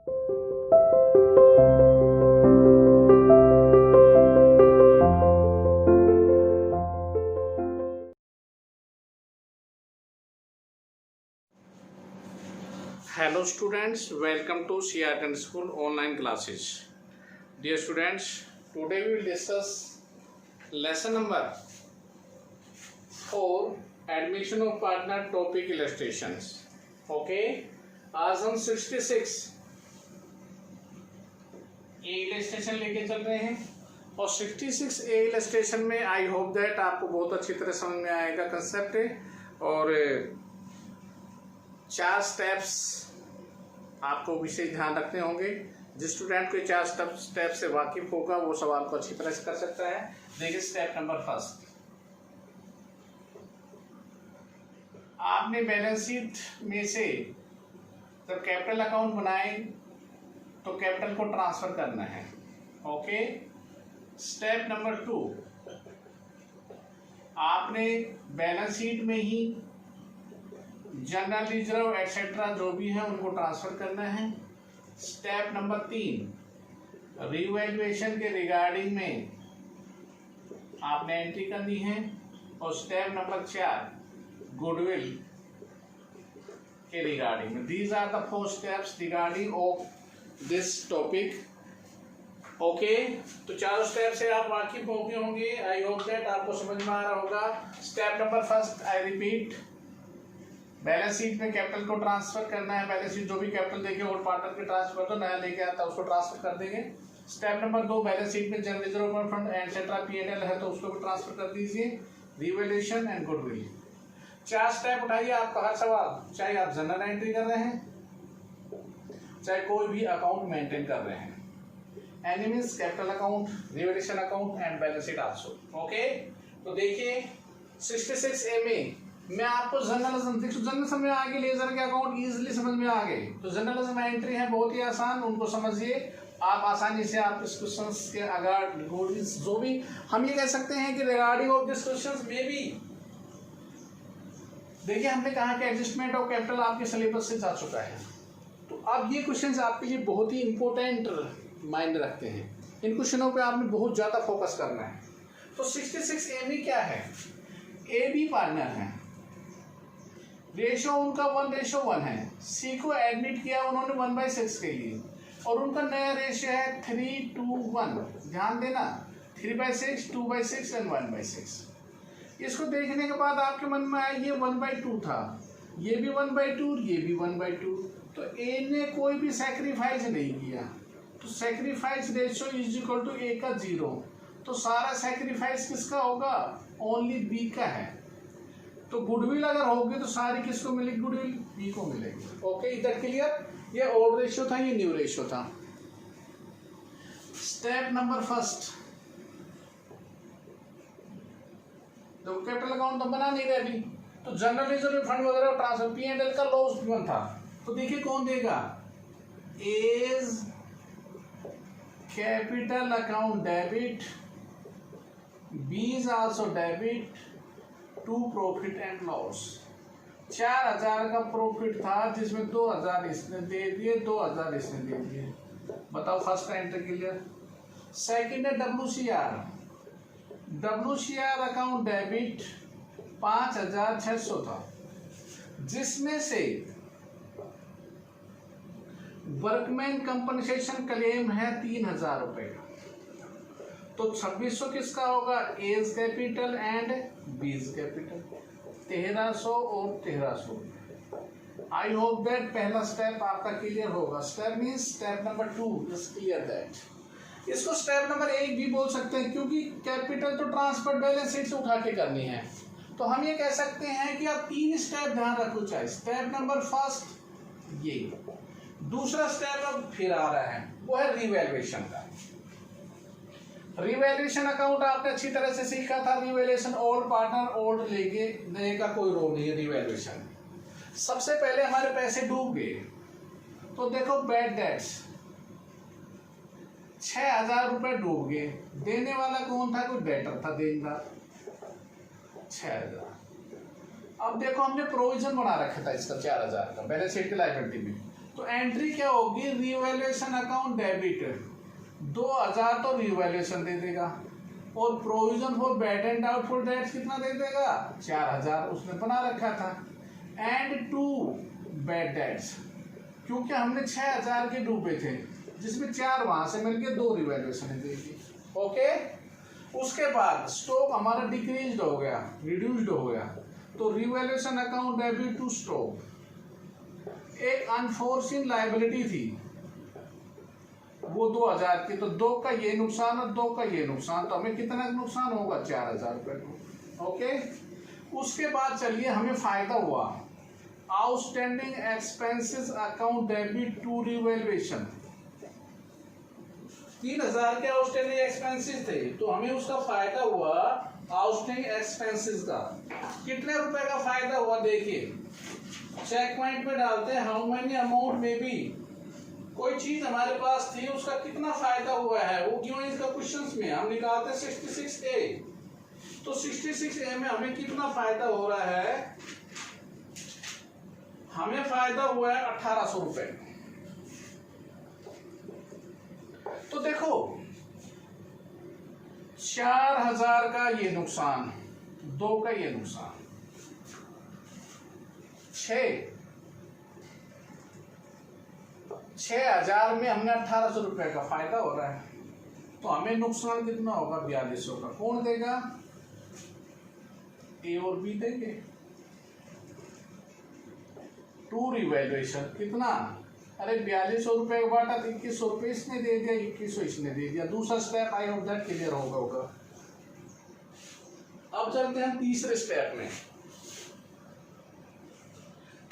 Hello students, welcome to CRN School online classes. Dear students, today we will discuss lesson number 4 admission of partner topic illustrations. Okay, आज हम 66 ए illustration लेके चल रहे हैं और 66 ए illustration में आई होप दैट आपको बहुत अच्छी तरह समझ में आएगा कंसेप्ट और 4 स्टेप्स आपको विशेष ध्यान रखने होंगे। जिस स्टूडेंट को 4 स्टेप से वाकिफ होगा वो सवाल को अच्छी तरह से कर सकता है। देखिए स्टेप नंबर फर्स्ट, आपने बैलेंस शीट में से जब कैपिटल अकाउंट बनाए तो कैपिटल को ट्रांसफर करना है। ओके, स्टेप नंबर 2, आपने बैलेंस शीट में ही जनरल रिजर्व एक्सेट्रा जो भी है उनको ट्रांसफर करना है। स्टेप नंबर 3, रिवैल्यूएशन के रिगार्डिंग में आपने एंट्री करनी है। और स्टेप नंबर 4, गुडविल के रिगार्डिंग में। These are the 4 steps regarding of this topic. Okay, तो 4 स्टेप से आप वाकिफ हो गए होंगे। आई होप दैट आपको समझ में आ रहा होगा। Step number first, I repeat, balance sheet में कैपिटल को ट्रांसफर करना है। बैलेंस शीट जो भी कैपिटल देके ओल्ड पार्टनर के ट्रांसफर तो नया लेके आता है उसको ट्रांसफर कर देंगे। स्टेप नंबर 2, बैलेंस शीट में general reserve fund etcetera P&L है तो उसको भी ट्रांसफर कर दीजिए। रिवैल्यूएशन एंड गुडविल, 4 स्टेप उठाइए। आपका हर सवाल, चाहे आप जनरल एंट्री कर रहे हैं चाहे कोई भी अकाउंट मेंटेन कर रहे हैं, any means capital account, revaluation account and balance sheet also. Okay, तो देखिए 66 ए में मैं आपको जर्नलिज्म में आगे लेजर के अकाउंट इजीली समझ में आ गए। तो जर्नलिज्म में एंट्री है बहुत ही आसान, उनको समझिए आप आसानी से। आप इस क्वेश्चंस के अगर जो भी हम ये कह सकते हैं कि रिगार्डिंग ऑफ दिस क्वेश्चंस में भी देखिए हमने कहा कि एडजस्टमेंट ऑफ कैपिटल आपके सिलेबस से जा चुका है। तो अब ये क्वेश्चंस आपके लिए बहुत ही इंपॉर्टेंट माइंड रखते हैं। इन क्वेश्चनों पे आपने बहुत ज्यादा फोकस करना है। तो 66 ए में क्या है, ए बी पार्टनर है, रेशो उनका 1:1 है। सी को एडमिट किया उन्होंने 1/6 के लिए और उनका नया रेशियो है 3:1। ध्यान देना, 3/6, 2/6 एंड 1/6। इसको देखने के बाद आपके मन में आया ये 1/2 था, ये भी 1/2, ये भी 1/2। तो ए ने कोई भी सैक्रिफाइस नहीं किया, तो sacrifice ratio is equal to A का 0। तो सारा सैक्रिफाइस किसका होगा, ओनली बी का है। तो गुडविल अगर होगी तो सारी किसको मिलेगी, गुडविल बी को मिलेगी। ओके, इधर क्लियर। ये ओल्ड रेशियो था, ये न्यू रेशियो था। स्टेप नंबर फर्स्ट, तो कैपिटल अकाउंट तो बना नहीं रहे अभी, तो जनरल रिजर्व फंड वगैरह ट्रांसफर P&L का लॉस गिवन था। तो देखिए कौन देगा, A's capital account debit, B is also debit to profit and loss. 4000 का प्रॉफिट था जिसमें 2000 इसने दे दिए, 2000 इसने दे दिए। बताओ फर्स्ट एंट्री क्लियर। सेकंड है WCR अकाउंट डेबिट 5600 था, जिसमें से वर्कमैन कंपनसेशन क्लेम है 3000 रुपए का। तो 2600 किसका होगा, A's capital and B's capital, 1300 और 1300। आई होप दैट पहला स्टेप आपका क्लियर होगा। Step means step number 2 is clear that. इसको स्टेप नंबर 1 भी बोल सकते हैं क्योंकि कैपिटल तो ट्रांसफर बैलेंस शीट से उठा के करनी है। तो हम ये कह सकते हैं कि आप 3 स्टेप ध्यान रखो। चाहे स्टेप नंबर फर्स्ट ये, दूसरा स्टेप अब फिर आ रहा है वो है रिवैल्यूएशन का। रिवैल्यूएशन अकाउंट आपने अच्छी तरह से सीखा था। रिवैल्यूएशन ओल्ड पार्टनर ओल्ड लेके नए का कोई रोल नहीं है। रिवैल्यूएशन सबसे पहले हमारे पैसे डूब गए तो देखो बैड डेट्स 6000 रुपए डूब गए। देने वाला कौन था, कोई डेटर था, देनदार 6000। अब देखो हमने प्रोविजन बना रखा था इसका 4000 का बैलेंस शीट की लायबिलिटी में, तो एंट्री क्या होगी, रिवैल्यूएशन अकाउंट डेबिट 2000 तो रिवैल्यूएशन दे देगा, और provision for bad and doubtful debts कितना दे देगा, 4000 उसने बना रखा था, एंड 2 बैड डेट्स, क्योंकि हमने 6000 के डूबे थे, जिसमें 4 वहां से मिलके 2 रिवैल्यूएशन देगी। ओके, उसके बाद स्टॉक हमारा डिक्रीज्ड हो गया, रिड्यूस्ड हो गया, तो revaluation account debit to stock. एक अनफोर्सिन लायबिलिटी थी वो 2000 की, तो 2 का ये नुकसान और 2 का ये नुकसान, तो हमें कितना नुकसान होगा, 4000 रुपये को। ओके, उसके बाद चलिए हमें फायदा हुआ, outstanding expenses account debit to revaluation. 3000 के आउटस्टैंडिंग एक्सपेंसेस थे, तो हमें उसका फायदा हुआ आउटस्टैंडिंग एक्सपेंसेस का। कितने रुपए का फायदा हुआ देखिए, चेक पॉइंट पे डालते हैं, हाउ मेनी अमाउंट में भी कोई चीज हमारे पास थी, उसका कितना फायदा हुआ है वो क्यों, इसका क्वेश्चंस में हम निकालते 66A। तो 66A में हमें कितना फायदा हो रहा है, हमें फायदा हुआ है 1800 रुपए। तो देखो 4000 का ये नुकसान, 2 का ये नुकसान, 6000 में हमने 1800 रुपए का फायदा हो रहा है, तो हमें नुकसान कितना होगा, 4200 का। कौन देगा, ए और बी देंगे। टू रिवैल्यूएशन कितना, अरे 4200 रुपए का बांटा, 2100 रुपए इसने दे दिया, 2100 इसने दे दिया। दूसरा step I hope that clear होगा। अब चलते हैं तीसरे स्टेप में।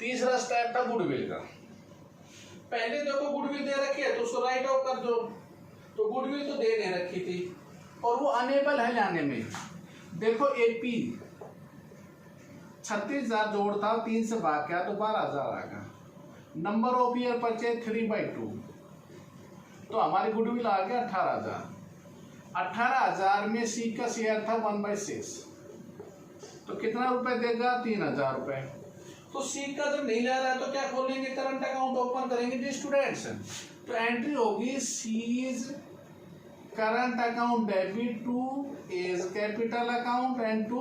तीसरा स्टेप था गुडविल का। पहले देखो गुडविल दे रखी है तो उसको राइट ऑफ कर दो, तो गुडविल तो दे नहीं रखी थी और वो अनेबल है लाने में। देखो एपी 36,000 जोड़ था, 3 से भाग गया तो 12,000 आ गया। नंबर ऑफ ईयर परचेज 3/2, तो हमारी गुडविल आ गया 18,000। 18,000 में सी का शेयर था 1/6, तो कितना रुपए देगा, 3,000 रुपए। तो सी का जब नहीं ले रहा है तो क्या खोलेंगे, करंट अकाउंट ओपन करेंगे जी स्टूडेंट्स। तो एंट्री होगी C's current account debit to A's capital account and to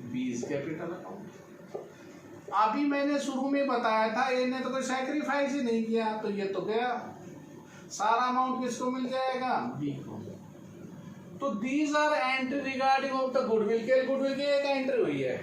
B's capital account. अभी मैंने शुरू में बताया था, ए ने तो कोई सैक्रिफाइस ही नहीं किया, तो ये तो गया, सारा अमाउंट किसको मिल जाएगा, बी को। तो these are entry regarding of the goodwill के, गुडविल की एक एंट्री हुई है।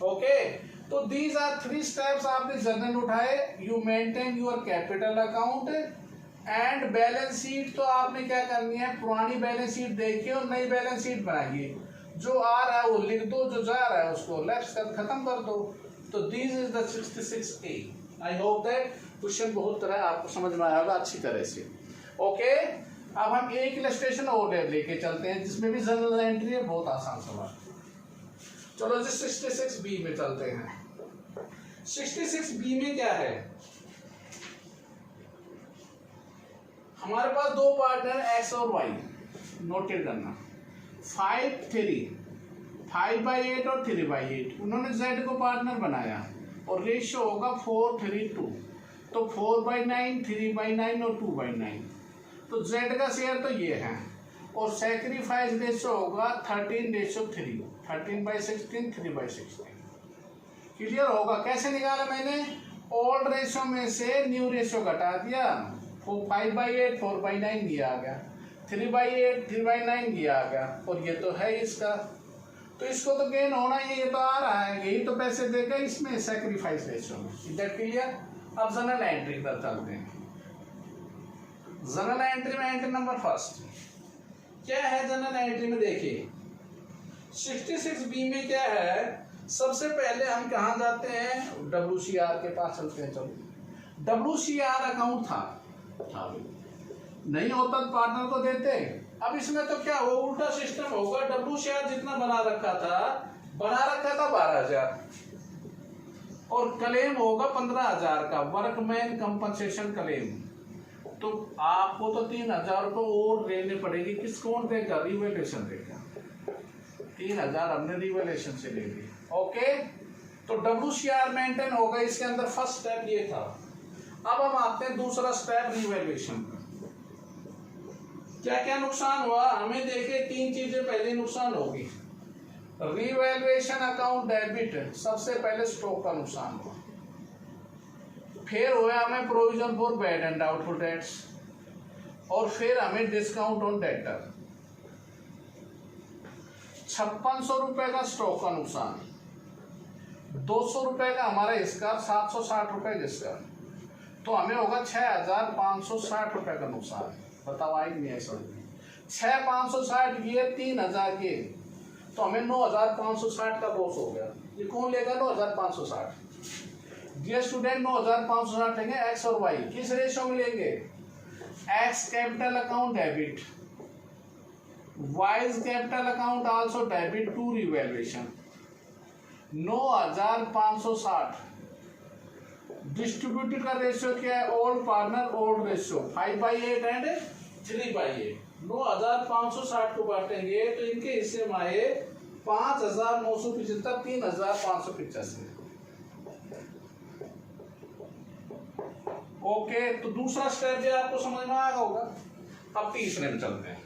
ओके, तो दीज आर 3 स्टेप्स आपने जर्नल उठाए। You maintain your capital account and balance sheet. तो आपने क्या करनी है, पुरानी बैलेंस शीट देखिए और नई बैलेंस शीट बनाइए। जो आ रहा है वो लिख दो, जो जा रहा है उसको लेफ्ट कर खत्म कर दो। तो this is the 66A। I hope that question बहुत तरह आपको समझ में आया होगा अच्छी तरह से। ओके, अब हम एक इलस्ट्रेशन और लेके चलते हैं जिसमें भी जर्नल एंट्री है, बहुत आसान सवाल। चलो जी 66B में चलते हैं। 66B में क्या है, हमारे पास 2 पार्टनर एक्स और वाई, नोटेड करना। 5/8 और 3/8, उन्होंने जेड को पार्टनर बनाया और रेशियो होगा 4:3:2, तो 4/9, 3/9 और 2/9। तो जेड का शेयर तो ये है और सैक्रिफाइस रेशियो होगा 13:3, 13/16, 3/16। क्लियर होगा। कैसे निकाला मैंने, ओल्ड रेशियो में से न्यू रेशियो घटा दिया, 5/8 4/9 दिया आ गया, 3/8 3/9 दिया आ गया, और ये तो है इसका, तो इसको तो गेन होना ही, ये तो आ रहा है, यही तो पैसे देगा इसमें सैक्रिफाइस रेशियो में। Is that clear. अब जनरल एंट्री पर चलते हैं। जनरल एंट्री में एंट्री नंबर फर्स्ट क्या है, जनरल एंट्री में देखिए 66B में क्या है, सबसे पहले हम कहाँ जाते हैं, WCR के पास चलते हैं। चलो WCR अकाउंट था नहीं होता तो पार्टनर को देते। अब इसमें तो क्या वो उल्टा सिस्टम होगा, WCR जितना बना रखा था 12,000 और क्लेम होगा 15,000 का, वर्कमैन कंपनसेशन क्लेम। तो आपको तो 3,000 रुपये और देने पड़ेगी। किस कौन देगा, रिवैल्यूएशन देगा। 3,000 हमने रिवैल्यूएशन से ले लिया। ओके, तो WCR मेंटेन होगा, इसके अंदर फर्स्ट स्टेप ये था। अब हम आते हैं दूसरा स्टेप रीवैल्यूएशन का। क्या क्या नुकसान हुआ हमें देखे, 3 चीजें पहले नुकसान होगी। रीवैल्यूएशन अकाउंट डेबिट, सबसे पहले स्टॉक का नुकसान हुआ, फिर हुआ हमें provision for bad and doubtful debts, और फिर हमें डिस्काउंट ऑन डेटर। 5600 रुपए का स्टॉक का नुकसान, 200 रुपए का हमारा इसका, 760 रुपए जिसका, तो हमें होगा 6560 रुपए का नुकसान। बताओ आई नहीं है समझ में? 6560 ये 3000 के, तो हमें 9560 का लॉस हो गया। ये कौन लेगा 9560? ये स्टूडेंट 9560 लेंगे एक्स और वाई, किस रेशियो में लेंगे? X capital account debit, Y's capital account also debit to revaluation. 9560 distributed का रेशियो क्या है? Old partner old ratio 5/8 and 3/8। 9560 को बांटेंगे तो इनके हिस्से में आए 5975, 3585। ओके, तो दूसरा स्टेप जो आपको समझ में आया होगा। अब तीसरे में चलते हैं।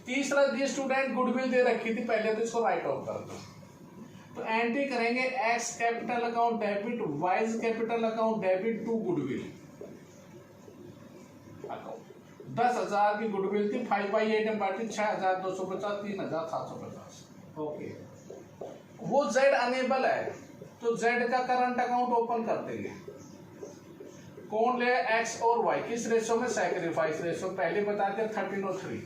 तीसरा दी स्टूडेंट गुडविल दे रखी थी पहले, तो इसको राइट ऑफ कर दो। तो एंट्री करेंगे X capital account debit, Y's capital account debit to goodwill account. 10,000 की गुडविल थी, 5/8 में बांटी, 6250, 3750। ओके, वो जेड अनेबल है तो जेड का करंट अकाउंट ओपन कर देंगे। कौन ले? एक्स और वाई, किस रेशो में? सैक्रिफाइस रेशो, पहले बता के 13 और 3।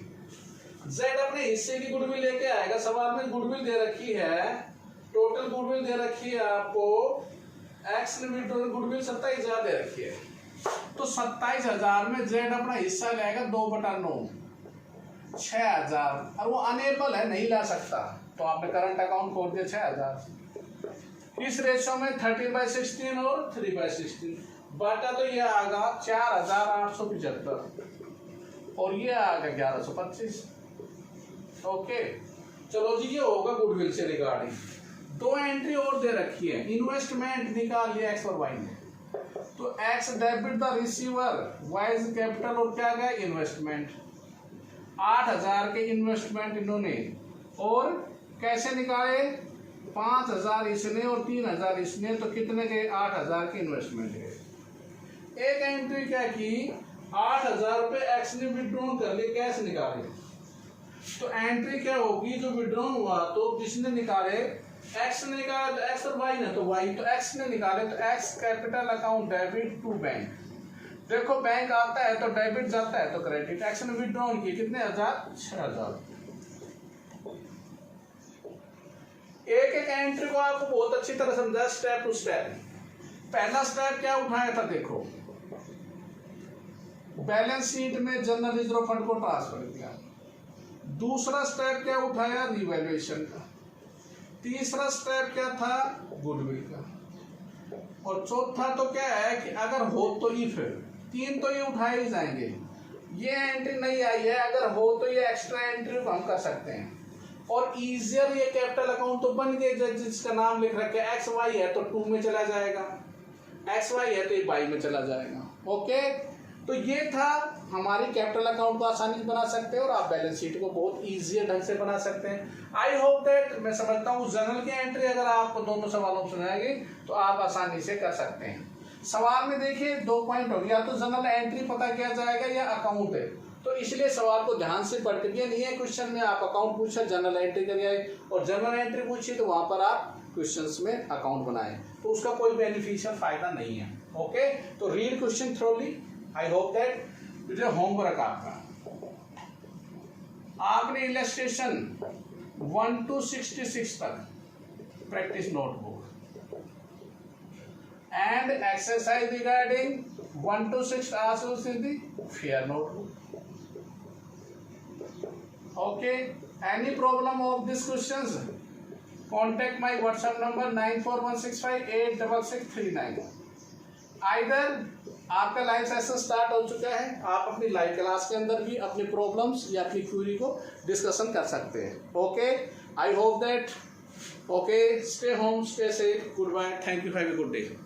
जेड अपने हिस्से की गुडविल लेके आएगा। सवाल में गुडविल दे रखी है, टोटल गुडविल दे रखी है आपको, एक्स ने भी टोटल गुडविल 27,000 दे रखी है, तो 27,000 में जेड अपना हिस्सा लेगा 2/9, 6,000, और वो अनेबल है, नहीं ला सकता, तो आपने करंट अकाउंट खोल दिया 6,000। इस रेशो में 13/16 और 3/16 बाटा, तो ये आगा 4,875 और ये आगा 1,125। ओके, चलो जी, ये होगा गुडविल से रिगार्डिंग। 2 एंट्री और दे रखी है। इन्वेस्टमेंट निकाल लिया एक्स और वाई ने, तो x debit the receiver, wise capital और क्या गया? इन्वेस्टमेंट। 8,000 के इन्वेस्टमेंट इन्होंने, और कैसे निकाले? 5,000 इसने और 3,000 इसने, तो कितने के? 8,000 के इन्वेस्टमेंट गए। एक एंट्री क्या की? 8,000 रुपए एक्स ने विड्रॉन कर लिए, कैश निकाले, तो एंट्री क्या होगी? जो विड्रॉन हुआ तो किसने निकाले? एक्स ने निकाला, तो एक्स और वाई ने, तो वाई, तो एक्स ने निकाले, तो X capital account debit to bank. देखो बैंक आता है तो डेबिट, जाता है तो क्रेडिट। एक्स ने विड्रॉन की कितने? 6,000। एक एक एंट्री को आपको बहुत अच्छी तरह समझा, स्टेप टू स्टेप। पहला स्टेप क्या उठाया था? देखो, बैलेंस शीट में जनरल रिजर्व फंड को ट्रांसफर किया। दूसरा स्टेप क्या उठाया? रिवैल्यूएशन का। तीसरा स्टेप क्या था? गुडविल का। और चौथा तो क्या है कि अगर हो तो इफ, 3 तो ये उठाए ही जाएंगे। ये एंट्री नहीं आई है, अगर हो तो ये एक्स्ट्रा एंट्री हम कर सकते हैं। और इजियर ये कैपिटल अकाउंट तो बन गए, जिसका नाम लिख रखे एक्स वाई है तो 2 में चला जाएगा, एक्स वाई है तो ये बाई में चला जाएगा। ओके, तो ये था हमारी कैपिटल अकाउंट को आसानी से बना सकते हैं और आप बैलेंस शीट को बहुत इजी ढंग से बना सकते हैं। आई होप दैट, मैं समझता हूँ जनरल की एंट्री अगर आपको दोनों सवालों में सुनाएगी तो आप आसानी से कर सकते हैं। सवाल में देखिए 2 पॉइंट हो गया, तो जनरल एंट्री पता किया जाएगा या अकाउंट है, तो इसलिए सवाल को ध्यान से पढ़ कर, ये नहीं है क्वेश्चन में आप अकाउंट पूछा जनरल एंट्री करिए, और जनरल एंट्री पूछी तो वहां पर आप क्वेश्चंस में अकाउंट बनाए, तो उसका कोई बेनिफिशियल फायदा नहीं है। ओके, तो read question thoroughly. I hope that जो होमवर्क आपका, आपने इलस्ट्रेशन 1 to 66 तक practice notebook and exercise regarding 1 to 6 also in the fair notebook. Okay, any problem of this questions, contact my WhatsApp number 9416586639। Either आपका live session start हो चुका है, आप अपनी लाइव क्लास के अंदर भी अपनी प्रॉब्लम्स या अपनी क्वेरी को डिस्कशन कर सकते हैं। Okay, I hope that, okay, stay home, stay safe, goodbye, thank you, have a good day.